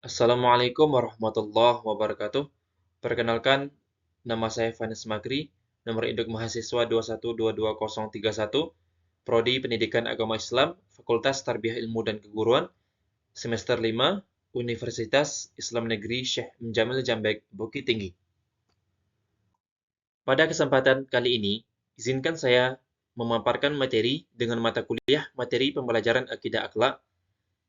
Assalamualaikum warahmatullahi wabarakatuh. Perkenalkan, nama saya Vanes Magri, nomor induk mahasiswa 2122031, Prodi Pendidikan Agama Islam, Fakultas Tarbiyah Ilmu dan Keguruan, semester 5, Universitas Islam Negeri Syekh Mujamil Jambek, Bukit Tinggi. Pada kesempatan kali ini, izinkan saya memaparkan materi dengan mata kuliah materi pembelajaran akidah akhlak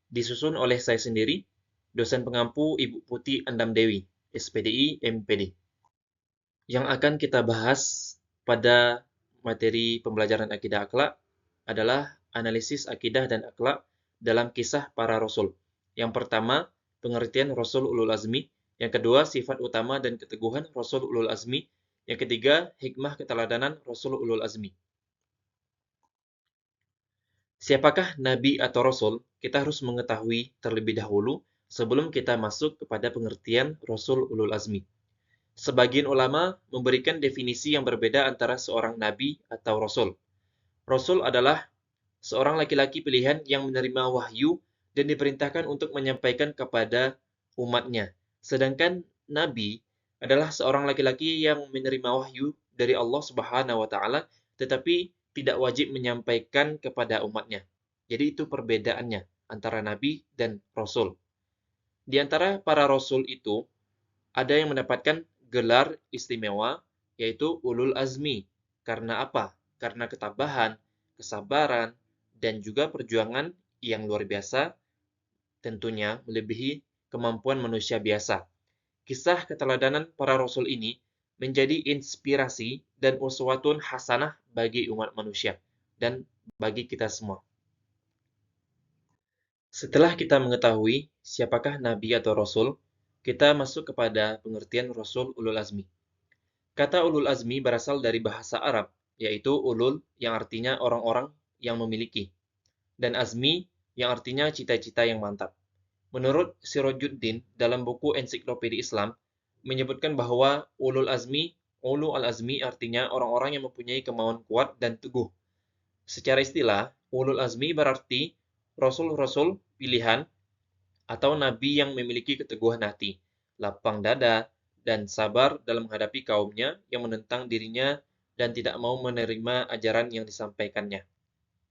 disusun oleh saya sendiri, dosen pengampu Ibu Putih Andam Dewi, SPDI MPD. Yang akan kita bahas pada materi pembelajaran akidah akhlak adalah analisis akidah dan akhlak dalam kisah para rasul. Yang pertama, pengertian Rasul Ulul Azmi. Yang kedua, sifat utama dan keteguhan Rasul Ulul Azmi. Yang ketiga, hikmah keteladanan Rasul Ulul Azmi. Siapakah nabi atau rasul? Kita harus mengetahui terlebih dahulu sebelum kita masuk kepada pengertian Rasul Ulul Azmi. Sebagian ulama memberikan definisi yang berbeda antara seorang nabi atau rasul. Rasul adalah seorang laki-laki pilihan yang menerima wahyu dan diperintahkan untuk menyampaikan kepada umatnya. Sedangkan nabi adalah seorang laki-laki yang menerima wahyu dari Allah Subhanahu wa taala tetapi tidak wajib menyampaikan kepada umatnya. Jadi itu perbedaannya antara nabi dan rasul. Di antara para rasul itu ada yang mendapatkan gelar istimewa yaitu ulul azmi. Karena apa? Karena ketabahan, kesabaran, dan juga perjuangan yang luar biasa, tentunya melebihi kemampuan manusia biasa. Kisah keteladanan para rasul ini menjadi inspirasi dan uswatun hasanah bagi umat manusia dan bagi kita semua. Setelah kita mengetahui siapakah nabi atau rasul, kita masuk kepada pengertian Rasul Ulul Azmi. Kata ulul azmi berasal dari bahasa Arab, yaitu ulul yang artinya orang-orang yang memiliki, dan azmi yang artinya cita-cita yang mantap. Menurut Sirajuddin dalam buku Ensiklopedia Islam, menyebutkan bahwa ulu al-azmi artinya orang-orang yang mempunyai kemauan kuat dan teguh. Secara istilah, ulul azmi berarti rasul-rasul pilihan atau nabi yang memiliki keteguhan hati, lapang dada, dan sabar dalam menghadapi kaumnya yang menentang dirinya dan tidak mau menerima ajaran yang disampaikannya.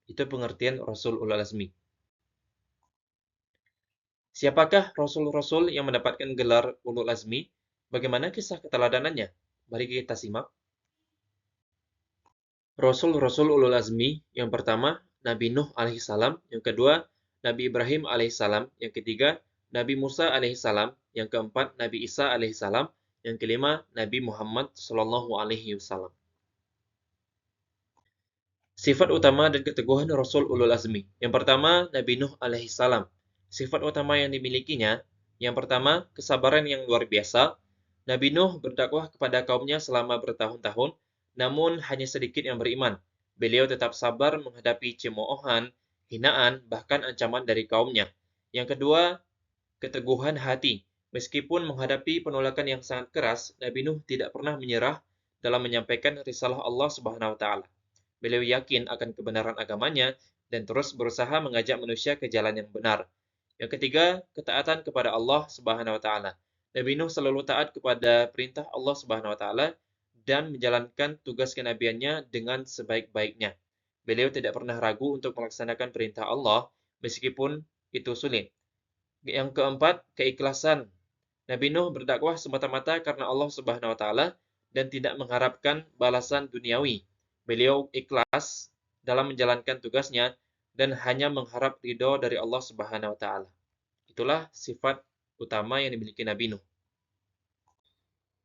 Itu pengertian Rasul Ulul Azmi. Siapakah Rasul-Rasul yang mendapatkan gelar Ulul Azmi? Bagaimana kisah keteladanannya? Mari kita simak. Rasul-Rasul Ulul Azmi yang pertama, Nabi Nuh alaihissalam. Yang kedua, Nabi Ibrahim alaihissalam. Yang ketiga, Nabi Musa alaihissalam. Yang keempat, Nabi Isa alaihissalam. Yang kelima, Nabi Muhammad sallallahu alaihi wasallam. Sifat utama dan keteguhan Rasul Ulul Azmi. Yang pertama, Nabi Nuh alaihissalam. Sifat utama yang dimilikinya, yang pertama, kesabaran yang luar biasa. Nabi Nuh berdakwah kepada kaumnya selama bertahun-tahun, namun hanya sedikit yang beriman. Beliau tetap sabar menghadapi cemoohan, hinaan, bahkan ancaman dari kaumnya. Yang kedua, keteguhan hati. Meskipun menghadapi penolakan yang sangat keras, Nabi Nuh tidak pernah menyerah dalam menyampaikan risalah Allah Subhanahu wa taala. Beliau yakin akan kebenaran agamanya dan terus berusaha mengajak manusia ke jalan yang benar. Yang ketiga, ketaatan kepada Allah Subhanahu wa taala. Nabi Nuh selalu taat kepada perintah Allah Subhanahu wa taala dan menjalankan tugas kenabiannya dengan sebaik-baiknya. Beliau tidak pernah ragu untuk melaksanakan perintah Allah meskipun itu sulit. Yang keempat, keikhlasan. Nabi Nuh berdakwah semata-mata karena Allah Subhanahu wa taala dan tidak mengharapkan balasan duniawi. Beliau ikhlas dalam menjalankan tugasnya dan hanya mengharap ridho dari Allah Subhanahu wa taala. Itulah sifat utama yang dimiliki Nabi Nuh.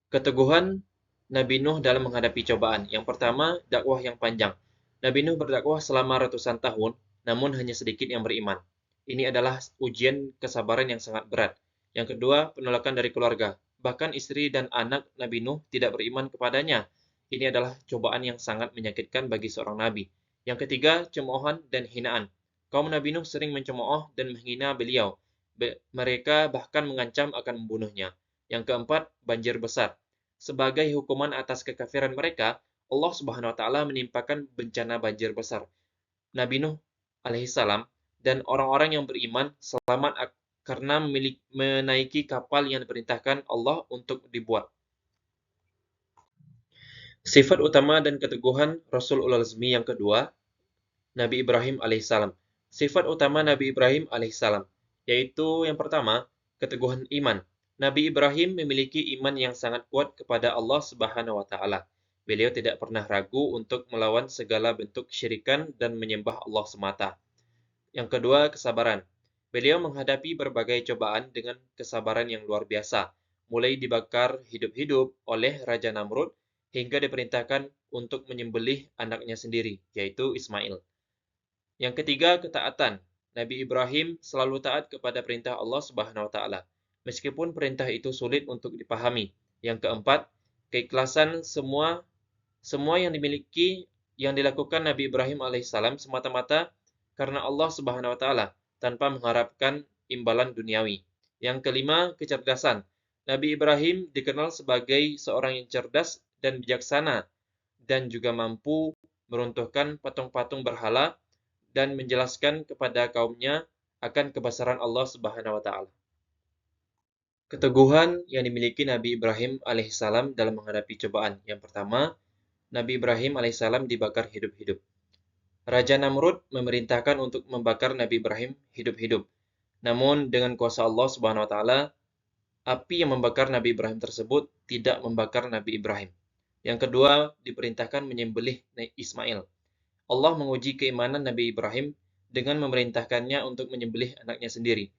Keteguhan Nabi Nuh dalam menghadapi cobaan. Yang pertama, dakwah yang panjang. Nabi Nuh berdakwah selama ratusan tahun, namun hanya sedikit yang beriman. Ini adalah ujian kesabaran yang sangat berat. Yang kedua, penolakan dari keluarga. Bahkan istri dan anak Nabi Nuh tidak beriman kepadanya. Ini adalah cobaan yang sangat menyakitkan bagi seorang nabi. Yang ketiga, cemoohan dan hinaan. Kaum Nabi Nuh sering mencemooh dan menghina beliau. Mereka bahkan mengancam akan membunuhnya. Yang keempat, banjir besar. Sebagai hukuman atas kekafiran mereka, Allah Subhanahu wa taala menimpakan bencana banjir besar. Nabi Nuh alaihissalam dan orang-orang yang beriman selamat karena menaiki kapal yang diperintahkan Allah untuk dibuat. Sifat utama dan keteguhan Rasul ulul azmi yang kedua, Nabi Ibrahim alaihissalam. Sifat utama Nabi Ibrahim alaihissalam, yaitu yang pertama, keteguhan iman. Nabi Ibrahim memiliki iman yang sangat kuat kepada Allah Subhanahu wa taala. Beliau tidak pernah ragu untuk melawan segala bentuk kesyirikan dan menyembah Allah semata. Yang kedua, kesabaran. Beliau menghadapi berbagai cobaan dengan kesabaran yang luar biasa, mulai dibakar hidup-hidup oleh Raja Namrud hingga diperintahkan untuk menyembelih anaknya sendiri, yaitu Ismail. Yang ketiga, ketaatan. Nabi Ibrahim selalu taat kepada perintah Allah Subhanahu wa taala, meskipun perintah itu sulit untuk dipahami. Yang keempat, keikhlasan semua yang dilakukan Nabi Ibrahim alaihissalam semata-mata karena Allah Subhanahu wa taala tanpa mengharapkan imbalan duniawi. Yang kelima, kecerdasan. Nabi Ibrahim dikenal sebagai seorang yang cerdas dan bijaksana dan juga mampu meruntuhkan patung-patung berhala dan menjelaskan kepada kaumnya akan kebesaran Allah Subhanahu wa taala. Keteguhan yang dimiliki Nabi Ibrahim alaihissalam dalam menghadapi cobaan. Yang pertama, Nabi Ibrahim alaihissalam dibakar hidup-hidup. Raja Namrud memerintahkan untuk membakar Nabi Ibrahim hidup-hidup. Namun dengan kuasa Allah Subhanahu wa taala, api yang membakar Nabi Ibrahim tersebut tidak membakar Nabi Ibrahim. Yang kedua, diperintahkan menyembelih Ismail. Allah menguji keimanan Nabi Ibrahim dengan memerintahkannya untuk menyembelih anaknya sendiri,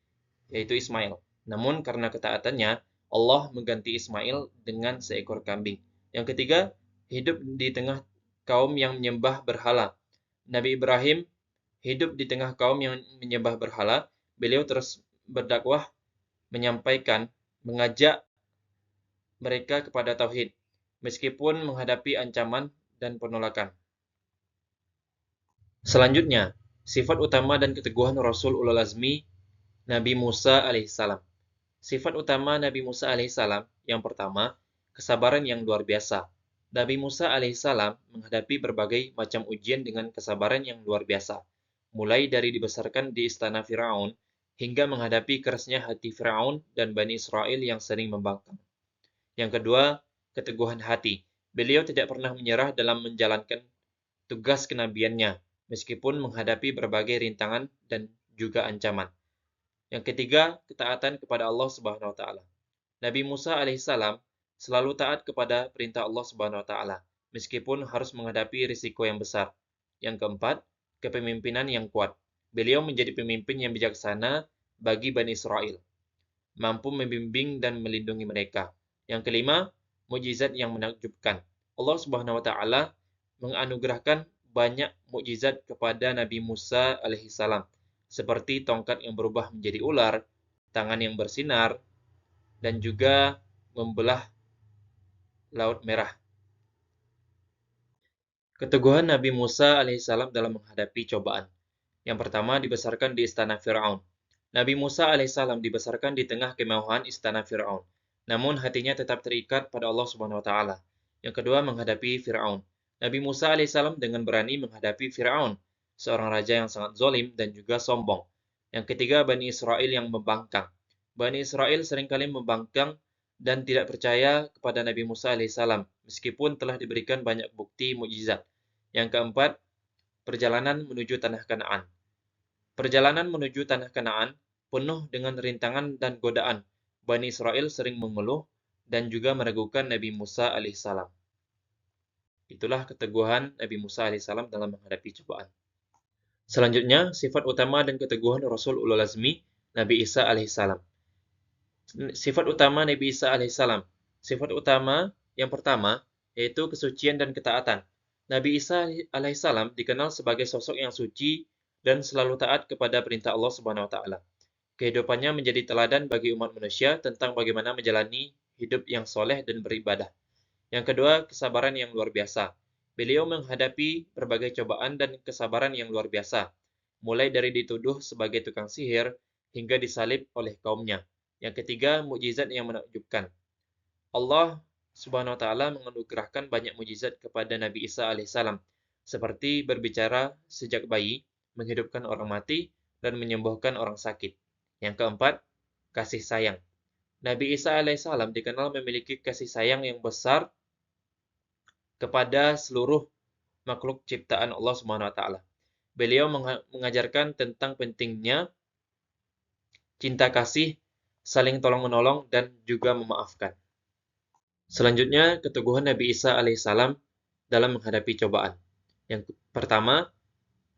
yaitu Ismail. Namun karena ketaatannya, Allah mengganti Ismail dengan seekor kambing. Yang ketiga, hidup di tengah kaum yang menyembah berhala. Nabi Ibrahim hidup di tengah kaum yang menyembah berhala. Beliau terus berdakwah, menyampaikan, mengajak mereka kepada tauhid, meskipun menghadapi ancaman dan penolakan. Selanjutnya, sifat utama dan keteguhan Rasul ulul azmi Nabi Musa alaihissalam. Sifat utama Nabi Musa alaihissalam yang pertama, kesabaran yang luar biasa. Nabi Musa alaihissalam menghadapi berbagai macam ujian dengan kesabaran yang luar biasa, mulai dari dibesarkan di istana Firaun hingga menghadapi kerasnya hati Firaun dan Bani Israel yang sering membangkang. Yang kedua, keteguhan hati. Beliau tidak pernah menyerah dalam menjalankan tugas kenabiannya, meskipun menghadapi berbagai rintangan dan juga ancaman. Yang ketiga, ketaatan kepada Allah Subhanahu wa taala. Nabi Musa alaihissalam selalu taat kepada perintah Allah Subhanahu wa taala, meskipun harus menghadapi risiko yang besar. Yang keempat, kepemimpinan yang kuat. Beliau menjadi pemimpin yang bijaksana bagi Bani Israel, mampu membimbing dan melindungi mereka. Yang kelima, mukjizat yang menakjubkan. Allah Subhanahu wa taala menganugerahkan banyak mukjizat kepada Nabi Musa alaihissalam, seperti tongkat yang berubah menjadi ular, tangan yang bersinar, dan juga membelah Laut Merah. Keteguhan Nabi Musa alaihissalam dalam menghadapi cobaan. Yang pertama, dibesarkan di istana Firaun. Nabi Musa alaihissalam dibesarkan di tengah kemewahan istana Firaun, namun hatinya tetap terikat pada Allah Subhanahu wa taala. Yang kedua, menghadapi Firaun. Nabi Musa alaihissalam dengan berani menghadapi Firaun, seorang raja yang sangat zalim dan juga sombong. Yang ketiga, Bani Israel yang membangkang. Bani Israel seringkali membangkang dan tidak percaya kepada Nabi Musa alaihissalam, meskipun telah diberikan banyak bukti mukjizat. Yang keempat, perjalanan menuju tanah Kanaan. Perjalanan menuju tanah Kanaan penuh dengan rintangan dan godaan. Bani Israel sering mengeluh dan juga meragukan Nabi Musa alaihissalam. Itulah keteguhan Nabi Musa alaihissalam dalam menghadapi cobaan. Selanjutnya, sifat utama dan keteguhan Rasul ulul azmi Nabi Isa alaihissalam. Sifat utama Nabi Isa alaihissalam. Sifat utama yang pertama yaitu kesucian dan ketaatan. Nabi Isa alaihissalam dikenal sebagai sosok yang suci dan selalu taat kepada perintah Allah Subhanahu wa taala. Kehidupannya menjadi teladan bagi umat manusia tentang bagaimana menjalani hidup yang soleh dan beribadah. Yang kedua, kesabaran yang luar biasa. Beliau menghadapi berbagai cobaan dan kesabaran yang luar biasa, mulai dari dituduh sebagai tukang sihir hingga disalib oleh kaumnya. Yang ketiga, mukjizat yang menakjubkan. Allah Subhanahu wa taala menganugerahkan banyak mukjizat kepada Nabi Isa alaihissalam, seperti berbicara sejak bayi, menghidupkan orang mati, dan menyembuhkan orang sakit. Yang keempat, kasih sayang. Nabi Isa alaihissalam dikenal memiliki kasih sayang yang besar kepada seluruh makhluk ciptaan Allah Subhanahu wa taala. Beliau mengajarkan tentang pentingnya cinta kasih, saling tolong-menolong, dan juga memaafkan. Selanjutnya, keteguhan Nabi Isa alaihissalam dalam menghadapi cobaan. Yang pertama,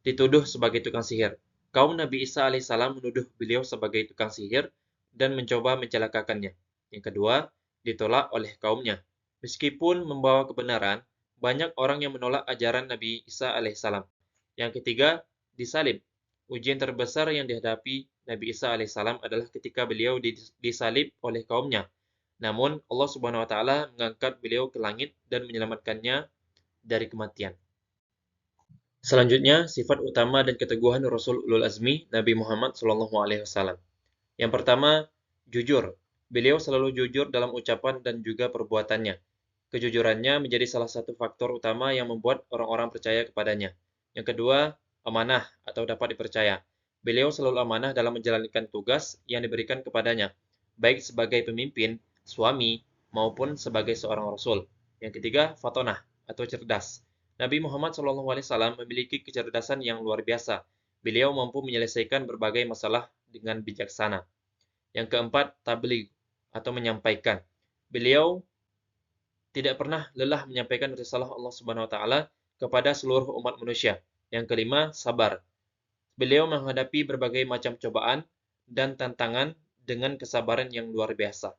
dituduh sebagai tukang sihir. Kaum Nabi Isa alaihissalam menuduh beliau sebagai tukang sihir dan mencoba mencelakakannya. Yang kedua, ditolak oleh kaumnya. Meskipun membawa kebenaran, banyak orang yang menolak ajaran Nabi Isa alaihissalam. Yang ketiga, disalib. Ujian terbesar yang dihadapi Nabi Isa alaihissalam adalah ketika beliau disalib oleh kaumnya. Namun, Allah Subhanahu wa taala mengangkat beliau ke langit dan menyelamatkannya dari kematian. Selanjutnya, sifat utama dan keteguhan Rasul Ulul Azmi Nabi Muhammad SAW. Yang pertama, jujur. Beliau selalu jujur dalam ucapan dan juga perbuatannya. Kejujurannya menjadi salah satu faktor utama yang membuat orang-orang percaya kepadanya. Yang kedua, amanah atau dapat dipercaya. Beliau selalu amanah dalam menjalankan tugas yang diberikan kepadanya, baik sebagai pemimpin, suami, maupun sebagai seorang rasul. Yang ketiga, fatonah atau cerdas. Nabi Muhammad SAW memiliki kecerdasan yang luar biasa. Beliau mampu menyelesaikan berbagai masalah dengan bijaksana. Yang keempat, tabligh atau menyampaikan. Beliau tidak pernah lelah menyampaikan risalah Allah Subhanahu wa taala kepada seluruh umat manusia. Yang kelima, sabar. Beliau menghadapi berbagai macam cobaan dan tantangan dengan kesabaran yang luar biasa.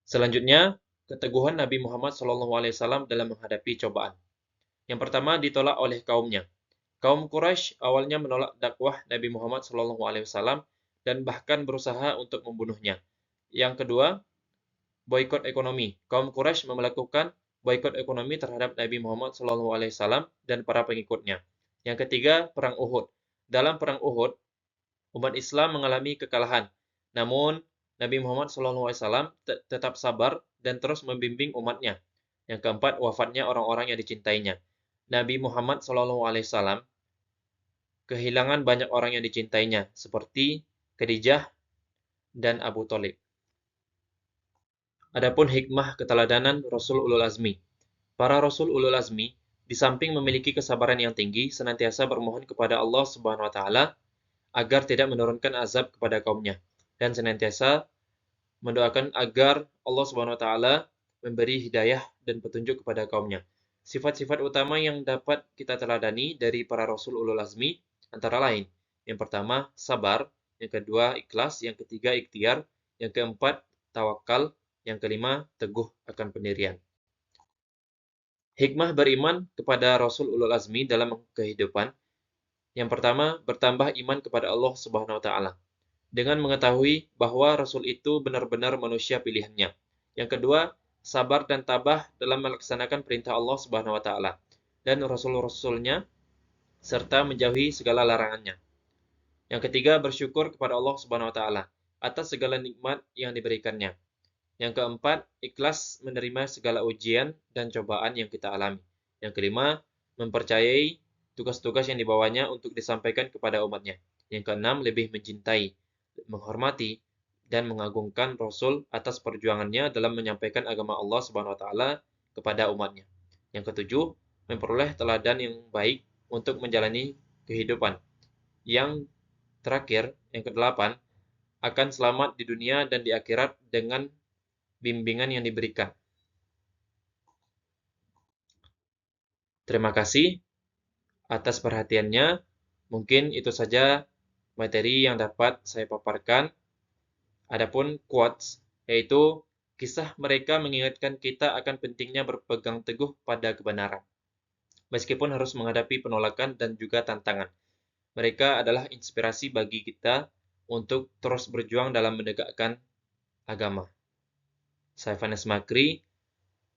Selanjutnya, keteguhan Nabi Muhammad SAW dalam menghadapi cobaan. Yang pertama, ditolak oleh kaumnya. Kaum Quraisy awalnya menolak dakwah Nabi Muhammad SAW dan bahkan berusaha untuk membunuhnya. Yang kedua, boikot ekonomi. Kaum Quraisy melakukan boikot ekonomi terhadap Nabi Muhammad SAW dan para pengikutnya. Yang ketiga, Perang Uhud. Dalam Perang Uhud, umat Islam mengalami kekalahan. Namun, Nabi Muhammad SAW tetap sabar dan terus membimbing umatnya. Yang keempat, wafatnya orang-orang yang dicintainya. Nabi Muhammad SAW kehilangan banyak orang yang dicintainya, seperti Khadijah dan Abu Thalib. Adapun hikmah keteladanan Rasul Ulul Azmi. Para Rasul Ulul Azmi, di samping memiliki kesabaran yang tinggi, senantiasa bermohon kepada Allah Subhanahu wa taala agar tidak menurunkan azab kepada kaumnya, dan senantiasa mendoakan agar Allah Subhanahu wa taala memberi hidayah dan petunjuk kepada kaumnya. Sifat-sifat utama yang dapat kita teladani dari para Rasul Ulul Azmi antara lain. Yang pertama, sabar. Yang kedua, ikhlas. Yang ketiga, ikhtiar. Yang keempat, tawakal. Yang kelima, teguh akan pendirian. Hikmah beriman kepada Rasul Ulul Azmi dalam kehidupan. Yang pertama, bertambah iman kepada Allah Subhanahu wa taala dengan mengetahui bahwa Rasul itu benar-benar manusia pilihannya. Yang kedua, sabar dan tabah dalam melaksanakan perintah Allah Subhanahu wa taala dan rasul-rasulnya serta menjauhi segala larangannya. Yang ketiga, bersyukur kepada Allah Subhanahu wa taala atas segala nikmat yang diberikannya. Yang keempat, ikhlas menerima segala ujian dan cobaan yang kita alami. Yang kelima, mempercayai tugas-tugas yang dibawanya untuk disampaikan kepada umatnya. Yang keenam, lebih mencintai, menghormati, dan mengagungkan Rasul atas perjuangannya dalam menyampaikan agama Allah Subhanahu wa taala kepada umatnya. Yang ketujuh, memperoleh teladan yang baik untuk menjalani kehidupan. Yang terakhir, yang kedelapan, akan selamat di dunia dan di akhirat dengan bimbingan yang diberikan. Terima kasih atas perhatiannya. Mungkin itu saja materi yang dapat saya paparkan. Adapun quotes, yaitu kisah mereka mengingatkan kita akan pentingnya berpegang teguh pada kebenaran, meskipun harus menghadapi penolakan dan juga tantangan. Mereka adalah inspirasi bagi kita untuk terus berjuang dalam menegakkan agama. Saya Vanessa Makri,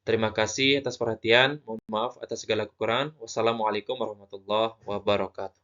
terima kasih atas perhatian. Mohon maaf atas segala kekurangan. Wassalamualaikum warahmatullahi wabarakatuh.